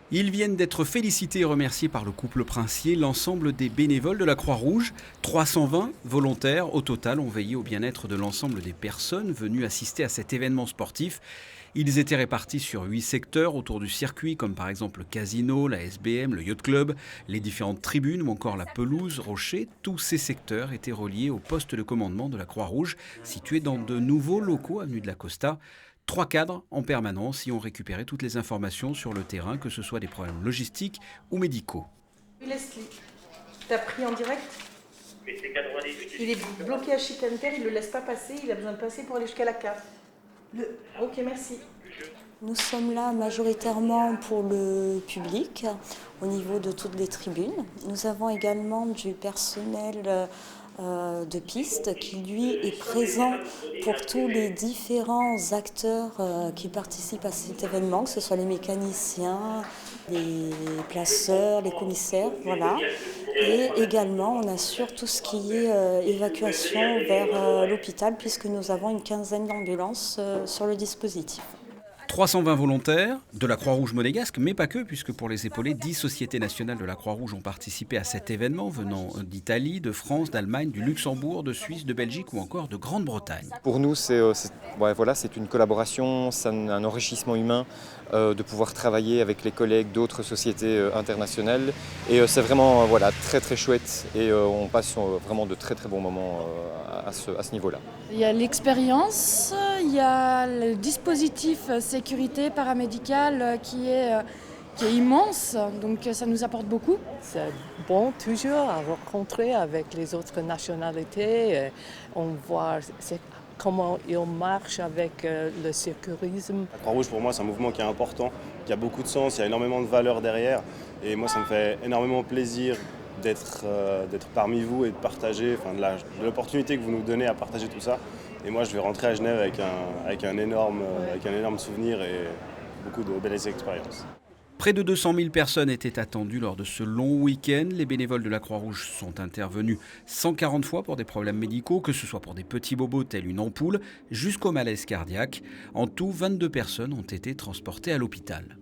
Ils viennent d'être félicités et remerciés par le couple princier, l'ensemble des bénévoles de la Croix-Rouge. 320 volontaires au total ont veillé au bien-être de l'ensemble des personnes venues assister à cet événement sportif. Ils étaient répartis sur 8 secteurs autour du circuit, comme par exemple le casino, la SBM, le yacht club, les différentes tribunes ou encore la pelouse, rocher. Tous ces secteurs étaient reliés au poste de commandement de la Croix-Rouge, situé dans de nouveaux locaux avenue de la Costa. 3 cadres en permanence y ont récupéré toutes les informations sur le terrain, que ce soit des problèmes logistiques ou médicaux. Leslie, t'as pris en direct? Il est bloqué à Chicanter, il ne le laisse pas passer, il a besoin de passer pour aller jusqu'à la cave. Ok, merci. Nous sommes là majoritairement pour le public, au niveau de toutes les tribunes. Nous avons également du personnel de piste qui, lui, est présent pour tous les différents acteurs qui participent à cet événement, que ce soit les mécaniciens, les placeurs, les commissaires, voilà. Et également, on assure tout ce qui est évacuation vers l'hôpital, puisque nous avons une quinzaine d'ambulances sur le dispositif. 320 volontaires de la Croix-Rouge monégasque, mais pas que, puisque pour les épauler, 10 sociétés nationales de la Croix-Rouge ont participé à cet événement, venant d'Italie, de France, d'Allemagne, du Luxembourg, de Suisse, de Belgique ou encore de Grande-Bretagne. Pour nous, c'est une collaboration, c'est un enrichissement humain de pouvoir travailler avec les collègues d'autres sociétés internationales. Et c'est vraiment très très chouette et on passe vraiment de très très bons moments à ce niveau-là. Il y a l'expérience, il y a le dispositif sécurité paramédicale qui est immense, donc ça nous apporte beaucoup. C'est bon toujours à rencontrer avec les autres nationalités. On voit comment ils marchent avec le sécurisme. La Croix-Rouge pour moi c'est un mouvement qui est important, qui a beaucoup de sens, il y a énormément de valeurs derrière et moi ça me fait énormément plaisir d'être parmi vous et de partager, de l'opportunité que vous nous donnez à partager tout ça. Et moi je vais rentrer à Genève avec un énorme souvenir et beaucoup de belles expériences. Près de 200 000 personnes étaient attendues lors de ce long week-end. Les bénévoles de la Croix-Rouge sont intervenus 140 fois pour des problèmes médicaux, que ce soit pour des petits bobos tels une ampoule, jusqu'au malaise cardiaque. En tout, 22 personnes ont été transportées à l'hôpital.